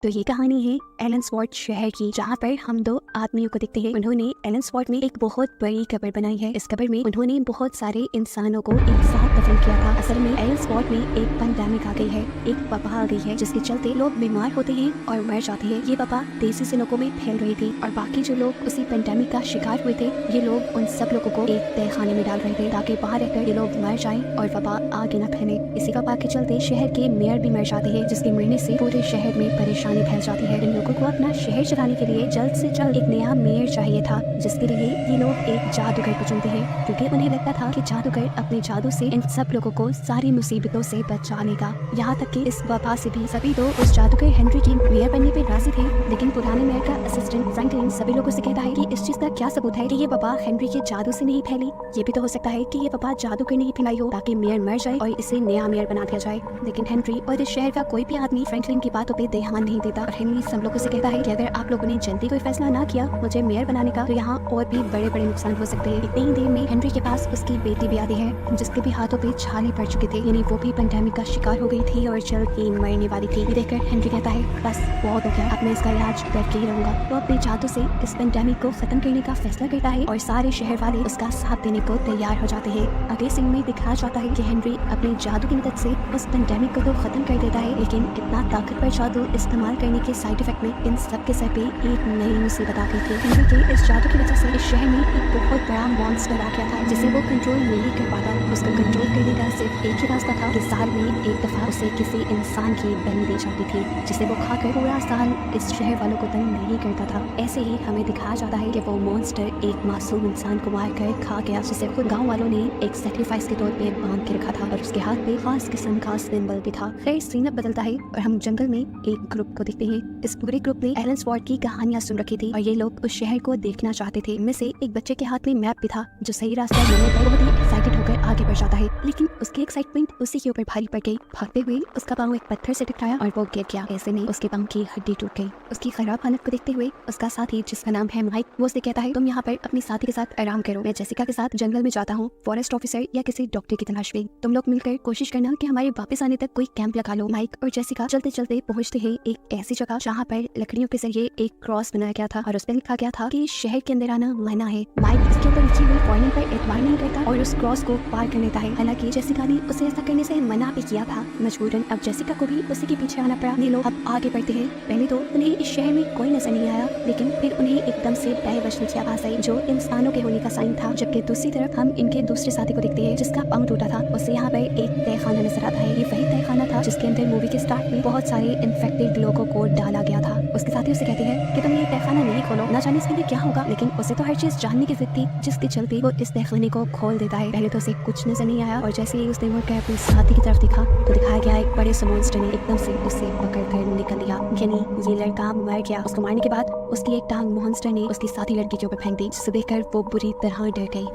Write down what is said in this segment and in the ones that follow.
तो ये कहानी है एलन स्वॉर्ट शहर की, जहाँ पर हम दो आदमियों को देखते हैं। उन्होंने एलन स्वॉर्ट में एक बहुत बड़ी कब्र बनाई है। इस कब्र में उन्होंने बहुत सारे इंसानों को एक साथ दफन किया था। असल में एलन स्वॉर्ट में एक पैंडेमिक आ गई है, एक वबा आ गई है, जिसके चलते लोग बीमार होते हैं और मर जाते हैं। ये वबा तेजी से लोगों में फैल रही थी और बाकी जो लोग उसी पैंडेमिक का शिकार हुए थे, ये लोग उन सब लोगों को एक तहखाने में डाल रहे थे ताकि बाहर रहकर ये लोग मर जाएं और वबा आगे न फैले। इसी वबा के चलते शहर के मेयर भी मर जाते हैं, जिसके मरने से पूरे शहर में परेशानी फैल जाती है। इन लोगों को अपना शहर चलाने के लिए जल्द से जल्द एक नया मेयर चाहिए था, जिसके लिए ये लोग एक जादूगर को चुनते हैं, क्योंकि उन्हें लगता था कि जादूगर अपने जादू से इन सब लोगों को सारी मुसीबतों से बचा लेगा। यहाँ तक कि इस वबा से भी सभी लोग उस जादूगर हेनरी की मेयर बनने पे राजी थे। लेकिन पुराने मेयर का असिस्टेंट फ्रैंकलिन सभी लोगों से कहता है कि इस चीज का क्या सबूत है कि ये वबा हेनरी के जादू से नहीं फैली। ये भी तो हो सकता है कि ये वबा जादूगर ने ही फैलाई हो ताकि मेयर मर जाए और इसे नया मेयर बना दिया जाए। लेकिन हेनरी और इस शहर का कोई भी आदमी फ्रैंकलिन की बातों पे ध्यान नहीं देता और हेनरी सब लोगों से कहता है कि अगर आप लोगों ने जल्दी कोई फैसला ना किया मुझे मेयर बनाने का, तो यहाँ और भी बड़े बड़े नुकसान हो सकते हैं। इतनी ही देर में हेनरी के पास उसकी बेटी भी आती है, जिसके भी हाथों पे छाले पड़ चुके थे, यानी वो भी पैंडेमिक का शिकार हो गई थी और जल्द ही मरने वाली थी। ये देखकर हेनरी कहता है बस बहुत हो गया, अब मैं इसका इलाज करके ही रहूंगा। वो अपने जादू से इस पैंडेमिक को खत्म करने का फैसला करता है और सारे शहर वाले उसका साथ देने को तैयार हो जाते हैं। अगले सीन में दिखाया जाता है कि हेनरी अपने जादू की मदद से उस पैंडेमिक को तो खत्म कर देता है, लेकिन इतना ताकतवर जादू इस्तेमाल करने के साइड इफेक्ट में इन सब के सर पे एक नई मुसीबत आ गई थी। हेनरी के इस जादू की वजह से इस शहर में एक बहुत बड़ा मॉन्स्टर आ गया था, जिसे वो कंट्रोल नहीं कर पाता। उसको कंट्रोल करने का सिर्फ एक ही रास्ता था कि साल में एक दफा उसे किसी इंसान की बलि दी जाती थी, जिसे वो खाकर पूरा साल इस शहर वालों को तंग नहीं करता था। ऐसे ही हमें दिखाया जाता है कि वो मॉन्स्टर एक मासूम इंसान को मार कर खा गया, जिसे खुद गाँव वालों ने एक सेक्रीफाइस के तौर पे बांध के रखा था और उसके हाथ पे खास किस्म का सिंबल भी था। खैर सीन अब बदलता है और हम जंगल में एक ग्रुप को देखते हैं। इस पूरे ग्रुप ने एलन स्वॉर्ट की कहानियां सुन रखी थी और ये लोग उस शहर को देखना चाहते थे। इनमें से एक बच्चे के हाथ में मैप भी था, जो सही रास्ता मिलने पर बहुत ही एक्साइटेड होकर आगे बढ़ जाता है। लेकिन उसकी एक्साइटमेंट उसी के ऊपर भारी पड़ गई। भागते हुए उसका पाँव एक पत्थर से टकराया और वो गिर गया। ऐसे में उसके पाँव की हड्डी टूट गई। उसकी खराब हालत को देखते हुए उसका साथी, जिसका नाम है माइक, वो उसे कहता है तुम यहाँ पर अपनी साथी के साथ आराम करो, मैं जेसिका के साथ जंगल में जाता हूँ फॉरेस्ट ऑफिसर या किसी डॉक्टर की तलाश में। तुम लोग मिलकर कोशिश करना कि हमारे वापस आने तक कोई कैंप लगा लो। माइक और जेसिका चलते चलते पहुँचते हैं एक ऐसी जगह जहाँ पर लकड़ियों के जरिए एक क्रॉस बनाया गया था और उस पर लिखा गया था कि शहर के अंदर आना मना है। माइक इसके ऊपर लिखी हुई वार्निंग पर एतबार नहीं करता और उस क्रॉस को पार कर लेता है। हालांकि जेसिका ने उसे ऐसा करने से मना भी किया था। मजबूरन अब जेसिका को भी उसी के पीछे आना पड़ा। ये लोग अब आगे बढ़ते हैं। पहले तो उन्हें इस शहर में कोई नजर नहीं आया, लेकिन फिर उन्हें एकदम से बेवजह की आवाज आई, जो इंसानों के होने का साइन था। जबकि दूसरी तरफ हम इनके दूसरे साथी को देखते हैं, जिसका पाँव टूटा था। उसे यहाँ पर एक तहखाना नजर आता है। ये वही तहखाना था जिसके अंदर मूवी के स्टार्ट में बहुत सारे इन्फेक्टेड लोगों को डाला गया था। उसके साथी उसे कहते हैं कि तुम ये तहखाना नहीं खोलो, ना जाने इसके लिए क्या होगा। लेकिन उसे तो हर चीज जानने की जिद थी, जिसके चलते वो इस तहखाने को खोल देता है। पहले तो उसे कुछ नजर नहीं आया और जैसे ही उसने मुड़कर अपने साथी की तरफ देखा तो दिखाया गया एक बड़े से मॉन्स्टर ने एकदम से उसे पकड़ कर निकल लिया। यानी ये लड़का मर गया। उसको मारने के बाद उसकी एक टांग मॉन्स्टर ने उसकी साथी लड़की के ऊपर फेंक दी, जिसे देखकर वो बुरी तरह डर गई।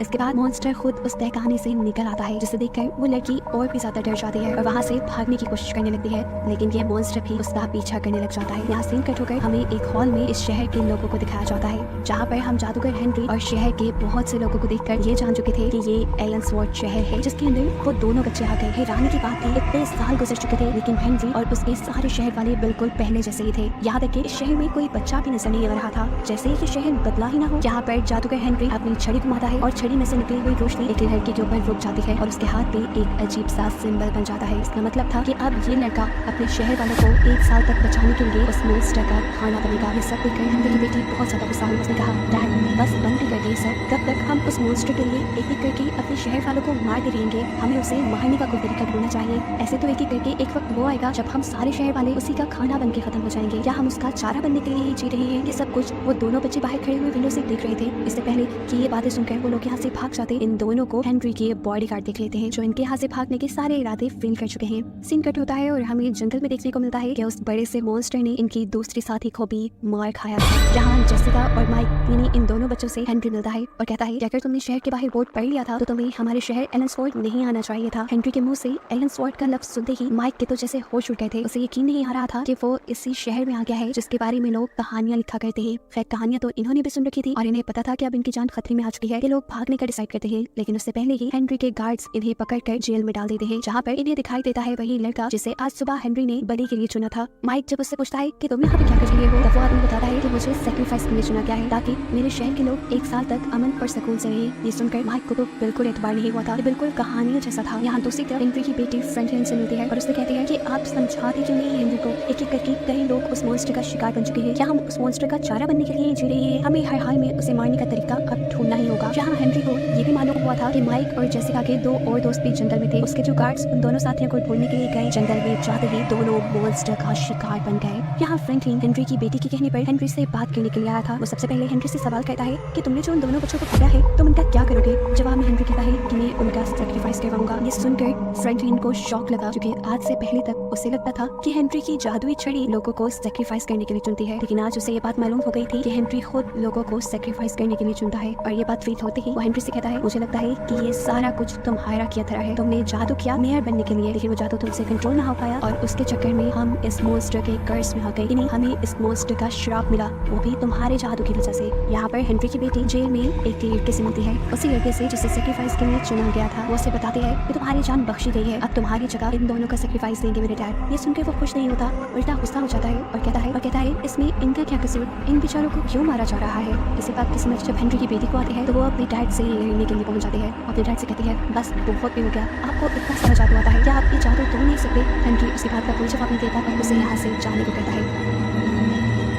इसके बाद मॉन्स्टर खुद उस तहखाने से निकल आता है, जिसे देखकर वो लड़की और भी ज्यादा डर जाती है और वहाँ से भागने की कोशिश करने लगती है। लेकिन ये मॉन्स्टर भी उसका पीछा करने लग जाता है। यहाँ सीन कट होकर हमें एक हॉल में इस शहर के लोगों को दिखाया जाता है, जहाँ पर हम जादूगर हेनरी और शहर के बहुत से लोगों को देखकर ये जान चुके थे कि ये एलन स्वॉर्ट शहर है, जिसके अंदर वो दोनों बच्चे आ गए। हैरानी की बात थी, इतने साल गुजर चुके थे, लेकिन हेनरी और उसके सारे शहर वाले बिल्कुल पहले जैसे ही थे। यहाँ तक कि इस शहर में कोई बच्चा भी नजर नहीं आ रहा था, जैसे ही शहर बदला ही ना हो। यहाँ पर जादूगर हेनरी अपनी छड़ी घुमाता है और छड़ी में से निकली हुई एक लड़की के ऊपर रुक जाती है और उसके हाथ पे एक अजीब सा सिंबल बन जाता है। इसका मतलब था कि अब ये लड़का अपने शहर वालों को एक साल तक बचाने के लिए उस मॉन्स्टर का खाना बनेगा। ये सब देखकर हेनरी की बेटी बहुत ज्यादा गुस्सा हुई। उसने कहा डैड बस बंद भी कर दे सर, कब तक हम उस मॉन्स्टर के लिए एक एक करके अपने शहर वालों को मारते रहेंगे। हमें उसे मारने का कोई तरीका ढूंढना चाहिए। ऐसे तो एक एक करके एक वक्त वो आएगा जब हम सारे शहर वाले उसी का खाना बन के खत्म हो जाएंगे, या हम उसका चारा बनने के लिए ही जी रहे हैं। ये सब कुछ वो दोनों बच्चे बाहर खड़े हुए विंडो से देख रहे थे। इससे पहले कि ये बातें सुनकर वो लोग यहाँ से भाग जाते, इन दोनों को हेनरी की बॉडीगार्ड देख लेते हैं, जो इनके यहाँ से भागने के सारे इरादे फेल कर चुके हैं। सीन कट होता है और हमें जंगल में देखने को मिलता है कि उस बड़े से मॉन्स्टर ने इनकी दूसरी साथी को भी मार खाया था। जहाँ जेसिका और माइक यानी इन दोनों बच्चों से हेनरी मिलता है और कहता है कि अगर तुमने शहर के बाहर वोट पढ़ लिया था तो तुम्हें हमारे शहर एलन स्वॉर्ट नहीं आना चाहिए था। हेनरी के मुंह से एलन स्वॉर्ट का लफ्ज सुनते ही माइक के तो जैसे होश उड़ गए थे। उसे यकीन नहीं आ रहा था कि वो इसी शहर में आ गया है जिसके बारे में लोग कहानियां लिखा करते हैं। खैर कहानियां तो इन्होंने भी सुन रखी थी और इन्हें पता था कि अब इनकी जान खतरे में आ चुकी है। ये लोग भाग भागने का डिसाइड करते हैं, लेकिन उससे पहले ही हेनरी के गार्ड्स इन्हें पकड़कर जेल में डाल देते हैं, जहाँ पर इन्हें दिखाई देता है वही लड़का जिसे आज सुबह हेनरी ने बलि के लिए चुना था। माइक जब उससे पूछता है कि तुम यहाँ पे क्या कर रही हो, तब वो आदमी बताता है कि मुझे सैक्रिफाइस के लिए चुना गया है ताकि मेरे शहर के लोग 1 साल तक अमन और सुकून से रहे। ये सुनकर माइक को तो बिल्कुल एतबार नहीं हुआ था, ये बिल्कुल कहानियों जैसा था। यहाँ दूसरी तरफ हेनरी की बेटी फ्रैंकलिन से मिलती है और उससे कहती है कि आप समझाते क्यों नहीं हेनरी को, एक एक करके कई लोग उस मॉन्स्टर का शिकार बन चुके हैं, क्या हम उस मॉन्स्टर का चारा बनने के लिए जी रहे हैं? हमें हर हाल में उसे मारने का तरीका अब ढूंढना ही होगा। जहाँ हेनरी को ये भी मालूम हुआ था कि माइक और जेसिका के 2 और दोस्त भी जंगल में थे। उसके जो गार्ड्स उन दोनों साथियों को ढूंढने के लिए गए जंगल में, जाते ही दोनों मॉन्स्टर का शिकार बन गए। यहाँ फ्रैंकलिन हेनरी की बेटी के कहने पर हेनरी से बात करने के लिए आया था। वो सबसे पहले हेनरी से सवाल करता है कि तुमने जो उन दोनों बच्चों को पकड़ा है तुम उनका क्या करोगे? जवाब में हेनरी कहता है कि मैं उनका सैक्रिफाइस करवाऊंगा। ये सुनकर फ्रैंकलिन को शॉक लगा, क्योंकि आज से पहले तक उसे लगता था कि हेनरी की जादुई छड़ी लोगों को सैक्रिफाइस करने के लिए चुनती है, लेकिन आज उसे ये बात मालूम हो गई थी कि हेनरी खुद लोगों को सैक्रिफाइस करने के लिए चुनता है। और ये बात फील होते ही वो हेनरी से कहता है, मुझे लगता है कि ये सारा कुछ तुम्हारा किया तरह है, तुमने जादू किया मेयर बनने के लिए, लेकिन वो जादू तुमसे कंट्रोल ना हो पाया और उसके चक्कर में हम इस मॉन्स्टर के कर्स में आ गए, यानी हमें इस मॉन्स्टर का श्राप मिला, वो भी तुम्हारे जादू की वजह से। यहाँ पर हेनरी की बेटी जेल में एक लड़के से मिलती है, उसी लड़के से जिसे सैक्रिफाइस के लिए चुना गया था। वो उसे बताते हैं कि तुम्हारी जान बख्शी गई है, अब तुम्हारी जगह इन दोनों का सैक्रिफाइस देंगे मेरे डैड। ये सुनकर वो खुश नहीं होता, उल्टा गुस्सा हो जाता है और कहता है इसमें इनका क्या कसूर, इन बेचारों को क्यों मारा जा रहा है? इसी बात की समझ जब हेनरी की बेटी को आती है तो वो अपने डैड से लड़ने के लिए पहुंच जाती है। अपने डैड से कहती है, बस बहुत भी हो गया, आपको इतना सारा जादू आता है, क्या आप ये जादू तोड़ नहीं सकते? हेनरी उसी बात का कोई जवाब नहीं देता और उसे यहाँ से जाने को कहता है।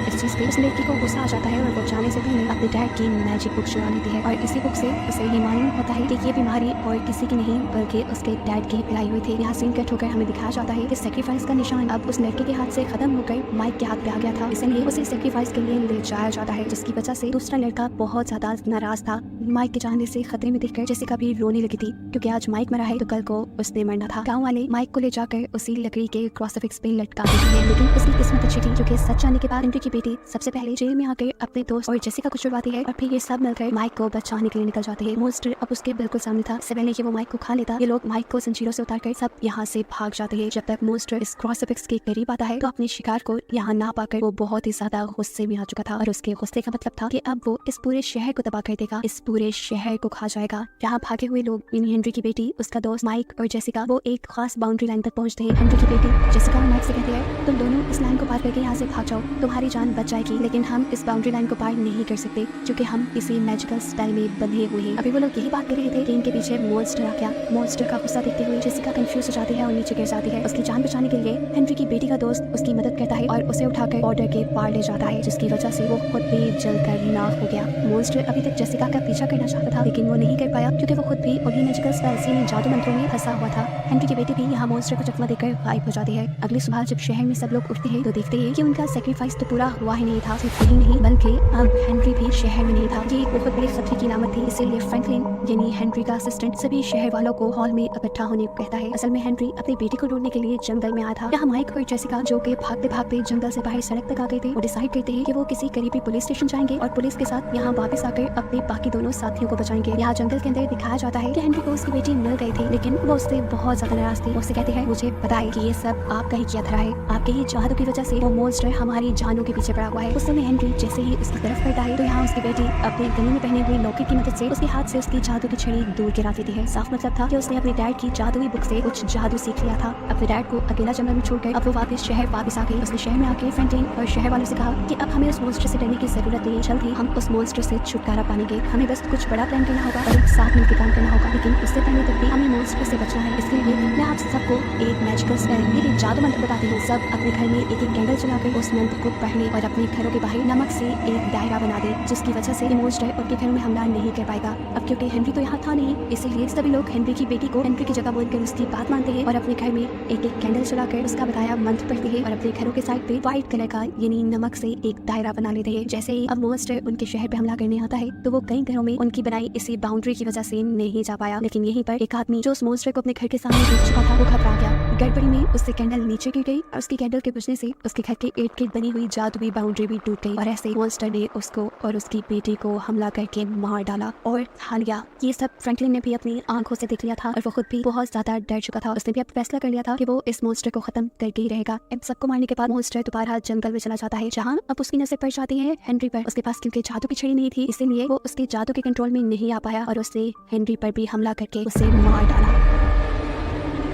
इस चीज पे उस लड़की को गुस्सा आ जाता है और वो जाने से पहले अपने डैड की मैजिक बुक चुरा लेती है और इसी बुक से उसे ये मालूम होता है कि ये बीमारी और किसी की नहीं बल्कि उसके डैड की पिलाई हुई थी। यहाँ सीन कट होकर हमें दिखाया जाता है कि सैक्रिफाइस का निशान अब उस लड़के के हाथ से खत्म होकर माइक के हाथ पे आ गया था, इसलिए उसे सैक्रिफाइस के लिए ले जाया जाता है, जिसकी वजह से दूसरा लड़का बहुत ज्यादा नाराज था। माइक के जाने से खतरे में देखकर जेसिका भी रोने लगी थी, क्योंकि आज माइक मरा है तो कल को उसने मरना था। गाँव वाले माइक को ले जाकर उसी लकड़ी के क्रॉसफिक्स पे लटका देते हैं, लेकिन उसकी किस्मत अच्छी थी क्योंकि सच जाने के बाद हेनरी की बेटी सबसे पहले जेल में आकर अपने दोस्त और जेसिका को छुड़वाती है और फिर ये सब मिलकर माइक को बचाने के लिए निकल जाते हैं। मॉन्स्टर अब उसके बिल्कुल सामने था, इससे पहले कि वो माइक को खा लेता, ये लोग माइक को जंजीरों से उतारकर सब यहाँ से भाग जाते हैं। जब तक मॉन्स्टर इस क्रॉसफिक्स के करीब आता है तो अपने शिकार को यहाँ ना पाकर वो बहुत ही ज्यादा गुस्से में आ चुका था और उसके गुस्से का मतलब था कि अब वो इस पूरे शहर को तबाह कर देगा, इस पूरे शहर को खा जाएगा। यहाँ भागे हुए लोग यानी हेनरी की बेटी, उसका दोस्त माइक और जेसिका वो एक खास बाउंड्री लाइन तक पहुंचते हैं। हेनरी की बेटी जेसिका और माइक से कहती है, तुम दोनों इस लाइन को पार करके यहाँ से भाग जाओ, तुम्हारी जान बच जाएगी, लेकिन हम इस बाउंड्री लाइन को पार नहीं कर सकते क्योंकि हम किसी मैजिकल स्पेल में बंधे हुए हैं। अभी वो लोग यही बात कर रहे थे कि इनके पीछे मॉन्स्टर आ गया। मॉन्स्टर का गुस्सा देखते हुए जेसिका कंफ्यूज हो जाती है और नीचे गिर जाती है। उसकी जान बचाने के लिए हेनरी की बेटी का दोस्त उसकी मदद करता है और उसे उठाकर बॉर्डर के पार ले जाता है, जिसकी वजह से वो खुद भी जलकर राख हो गया। मॉन्स्टर अभी तक जेसिका का पीछा करना चाहता था, लेकिन वो नहीं कर पाया क्योंकि वो खुद भी उन्हीं मैजिकल स्पेल्स यानी जादू मंत्रों में फंसा हुआ था। हेनरी की बेटी भी यहाँ मॉन्स्टर को चकमा देकर गायब हो जाती है। अगली सुबह जब शहर में सब लोग उठते हैं तो देखते हैं कि उनका सैक्रिफाइस तो पूरा हुआ ही नहीं था। सिर्फ यही नहीं बल्कि अब हेनरी भी शहर में नहीं था। ये एक बहुत बड़ी खतरे की अलामत थी, इसीलिए फ्रैंकलिन यानी हेनरी का असिस्टेंट सभी शहर वालों को हॉल में इकट्ठा होने को कहता है। असल में हेनरी अपनी बेटी को ढूंढने के लिए जंगल में आया था। यहाँ माइक और जेसिका जो कि भागते भागते जंगल से बाहर सड़क तक आ गए थे, वो डिसाइड करते हैं कि वो किसी करीबी पुलिस स्टेशन जाएंगे और पुलिस के साथ यहाँ वापस आकर अपने बाकी दोनों साथियों को बचाएंगे। यहाँ जंगल के अंदर दिखाया जाता है कि हेनरी को उसकी बेटी मिल गई थी, लेकिन वो उससे बहुत ज्यादा नाराज थी। उससे कहते हैं, मुझे पता है कि ये सब आपका ही किया था है, आपके ही जादू की वजह से वो मॉन्स्टर हमारी जानों के पीछे पड़ा हुआ है। उस समय हेनरी जैसे ही उसकी तरफ करता है तो यहाँ उसकी बेटी अपने गले में पहने हुए लॉकेट की मदद से उसके हाथ से उसकी जादू की छड़ी दूर गिरा देती है। साफ मतलब था कि उसने अपने डैड की जादुई बुक से कुछ जादू सीख लिया था। अपने डैड को अकेला जंगल में छोड़कर अब वो वापस शहर वापस आ गई। उसने शहर में आके फ्रैंकलिन और शहर वालों से कहा कि अब हमें उस मॉन्स्टर से डरने की जरूरत नहीं है, जल्द ही हम उस मॉन्स्टर से छुटकारा पाएंगे। हमें बस कुछ बड़ा प्लान करना होगा और एक साथ मिलकर काम करना होगा, लेकिन उससे पहले तक भी हमें मॉन्स्टर से बचना है। इसके लिए मैं आप सबको एक मैजिकल स्पेल एक जादू मंत्र बताती हूँ। सब अपने घर में एक एक कैंडल जलाकर उस मंत्र को पढ़ने और अपने घरों के बाहर नमक से एक दायरा बना दे, जिसकी वजह से मॉन्स्टर उनके घरों में हमला नहीं कर पाएगा। अब क्योंकि हेनरी तो यहाँ था नहीं, इसीलिए सभी लोग हेनरी की बेटी को हेनरी की जगह बोलकर उसकी बात मानते हैं और अपने घर में एक एक कैंडल जलाकर उसका बताया मंत्र पढ़ते हैं और अपने घरों के साइड पे व्हाइट कलर का यानी नमक से एक दायरा बना लेते हैं। जैसे ही अब मॉन्स्टर उनके शहर पे हमला करने आता है तो वो कई घरों में उनकी बनाई इसी बाउंड्री की वजह से नहीं जा पाया, लेकिन यहीं पर एक आदमी जो उस मॉन्स्टर को अपने घर के सामने देख चुका था वो घबरा गया। गड़बड़ी में उससे कैंडल नीचे गिर गई और उसकी कैंडल के बुझने से उसके घर के ईंट की बनी हुई जादुई बाउंड्री भी टूट गई और ऐसे मॉन्स्टर ने उसको और उसकी बेटी को हमला करके मार डाला और खा लिया। ये सब फ्रैंकलिन ने भी अपनी आंखों से देख लिया था और वो खुद भी बहुत ज्यादा डर चुका था। उसने भी अब फैसला कर लिया था कि वो इस मॉन्स्टर को खत्म करके ही रहेगा। इन सबको मारने के बाद मॉन्स्टर दोबारा जंगल में चला जाता है, जहाँ अब उसकी नजर पड़ जाती है हेनरी पर। उसके पास क्योंकि जादू की छड़ी नहीं थी, इसीलिए वो उसके जादू के कंट्रोल में नहीं आ पाया और उसने हेनरी पर भी हमला करके उसे मार डाला।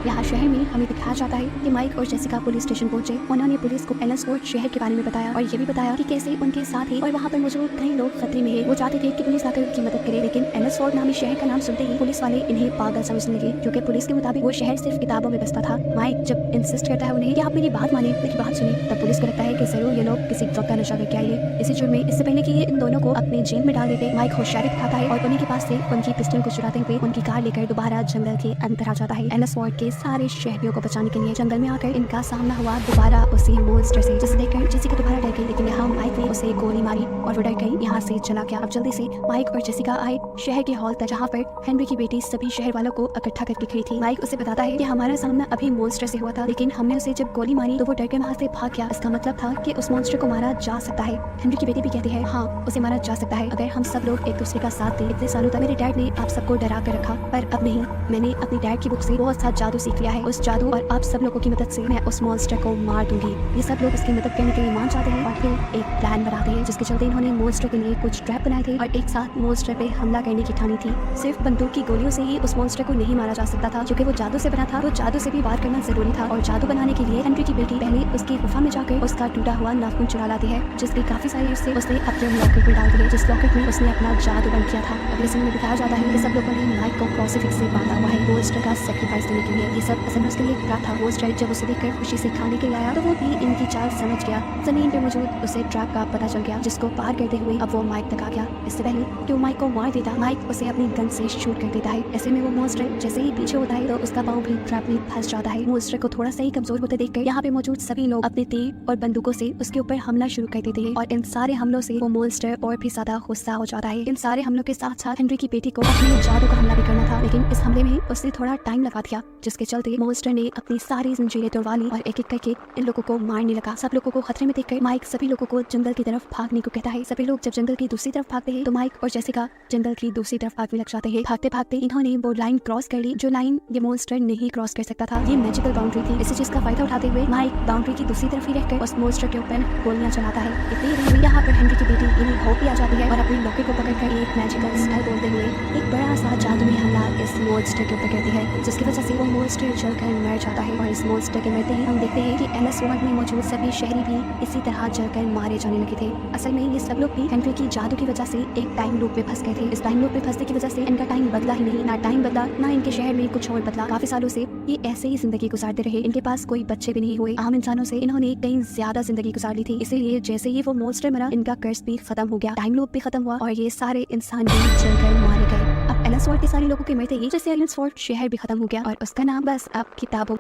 यहाँ शहर में हमें दिखाया जाता है कि माइक और जेसिका पुलिस स्टेशन पहुंचे। उन्होंने पुलिस को एलेंसवॉर्थ शहर के बारे में बताया और ये भी बताया कि कैसे उनके साथ ही और वहाँ पर मौजूद कई लोग खतरे में है। वो चाहते थे कि पुलिस आकर उनकी मदद करे, लेकिन एलेंसवॉर्थ नामी शहर का नाम सुनते ही पुलिस वाले इन्हें पागल समझने लगे, क्योंकि पुलिस के मुताबिक वो शहर सिर्फ किताबों में बसता था। माइक जब इंसिस्ट करता है उन्हें कि आप मेरी बात माने, मेरी बात सुने, तब पुलिस को लगता है कि जरूर ये लोग किसी ड्रग का नशा करके आए हैं। इसी जुर्म में इससे पहले कि ये इन दोनों को अपने जेल में डाल देते, माइक होशियारी दिखाता है और उन्हीं के पास से उनकी पिस्टल को चुराते हुए उनकी कार लेकर दोबारा जंगल के अंदर आ जाता है। एलेंसवॉर्थ के सारे शहरियों को बचाने के लिए जंगल में आकर इनका सामना हुआ दोबारा उसी मॉन्स्टर से, जिसे देखकर जेसिका दोबारा डर गई, लेकिन यहाँ माइक ने उसे गोली मारी और वो डर गई, यहाँ से चला गया। अब जल्दी से माइक और जेसिका आए शहर के हॉल तक, जहाँ पर हेनरी की बेटी सभी शहर वालों को इकट्ठा करके खड़ी थी। माइक उसे बताता है कि हमारा सामना अभी मॉन्स्टर से हुआ था, लेकिन हमने उसे जब गोली मारी तो वो डर के वहाँ से भाग गया। इसका मतलब था कि उस मॉन्स्टर को मारा जा सकता है। हेनरी की बेटी भी कहती है हाँ, उसे मारा जा सकता है अगर हम सब लोग एक दूसरे का साथ दें। इतने सालों तक मेरे डैड ने आप सबको डरा कर रखा, पर अब नहीं। मैंने अपनी डैड की बुक से बहुत सा जादू सीख लिया है। उस जादू और आप सब लोगों की मदद से मैं उस मॉन्स्टर को मार दूंगी। ये सब लोग उसकी मदद करने के लिए मान जाते हैं और फिर एक प्लान बनाते हैं, जिसके चलते इन्होंने मॉन्स्टर के लिए कुछ ट्रैप बनाए थे और एक साथ मॉन्स्टर पे हमला करने की ठानी थी। सिर्फ बंदूक की गोलियों से ही उस मॉन्स्टर को नहीं मारा जा सकता था, क्योंकि वो जादू से बना था। वो जादू से भी वार करना जरूरी था और जादू बनाने के लिए हेनरी की बेटी पहले उसकी गुफा में जाकर उसका टूटा हुआ नाखून चुरा लाती है, जिसकी काफी सारी हिस्से उसने अपने लॉकेट में डाल दिए, जिस लॉकेट में उसने अपना जादू बंद किया था। अगले सीन में दिखाया जाता है कि सब लोगों ने माइक को क्रूसीफिक्स से बांधा हुआ है मॉन्स्टर का सैक्रिफाइस देने के लिए। ये सब असल में उसके लिए एक था। मॉन्स्टर जब उसे देखकर खुशी से खाने के लिए आया तो वो भी इनकी चाल समझ गया। जमीन पे मौजूद उसे ट्रैप का पता चल गया, जिसको पार करते हुए अब वो माइक तक आ गया। इससे पहले कि वो माइक को मार देता, माइक उसे अपनी गन से शूट कर देता है। ऐसे में वो मॉन्स्टर जैसे ही पीछे होता है तो उसका पाँव भी ट्रैप में फंस जाता है। मॉन्स्टर को थोड़ा सा ही कमजोर होते देखकर यहाँ पे मौजूद सभी लोग अपने तीर और बंदूकों से उसके ऊपर हमला शुरू कर देते हैं और इन सारे हमलों से वो मॉन्स्टर और भी ज्यादा गुस्सा हो जाता है। इन सारे हमलों के साथ साथ हेनरी की बेटी को अपने जादू का हमला भी करना था, लेकिन इस हमले में उसने थोड़ा टाइम लगा दिया, जिसके चलते मॉन्स्टर ने अपनी सारी जंजीरें तोड़वा ली और एक एक करके इन लोगों को मारने लगा। सब लोगों को खतरे में देखकर माइक सभी लोगों को जंगल की तरफ भागने को कहता है। सभी लोग जब जंगल की दूसरी तरफ भागते हैं तो माइक और जेसिका जंगल की दूसरी तरफ भागने लग जाते हैं। भागते भागते इन्होंने वो लाइन क्रॉस कर ली जो लाइन ये मॉन्स्टर नहीं क्रॉस कर सकता था। ये मैजिकल बाउंड्री थी। इसी चीज का फायदा उठाते हुए माइक बाउंड्री की दूसरी तरफ ही रहकर उस मॉन्स्टर के ऊपर गोलियां चलाता है। इतनी यहाँ पर हेनरी की बेटी इन्हें होप भी आ जाती है और अपने लॉकेट को पकड़कर एक मैजिकल स्पेल बोलते हुए एक बड़ा सा जादुई हमला इस मॉन्स्टर के ऊपर करती है, जिसकी वजह से वो मॉन्स्टर जलकर मर जाता है। और इस मॉन्स्टर के मरते ही हम देखते हैं कि एलेंसवॉर्थ में मौजूद सभी शहरी भी इसी तरह जलकर मारे जाने लगे थे। असल में ये सब लोग भी हेनरी की जादू की वजह से एक टाइम लूप में फंस गए थे। इस टाइम लूप में फंसने की वजह से इनका टाइम बदला ही नहीं, ना टाइम बदला ना इनके शहर में कुछ और बदला। काफी सालों से ये ऐसे ही जिंदगी गुजारते रहे। इनके पास कोई बच्चे भी नहीं हुए। आम इंसानों से इन्होंने कहीं ज्यादा जिंदगी गुजार ली थी। इसीलिए जैसे ही वो मॉन्स्टर मरा इनका कर्स भी खत्म हो गया, टाइम लूप भी खत्म हुआ और ये सारे इंसान भी जलकर मारे गए। अब एलेंसवॉर्थ के सारे लोगों के मरते ही जैसे एलेंसवॉर्थ शहर भी खत्म हो गया और उसका नाम बस अब किताबों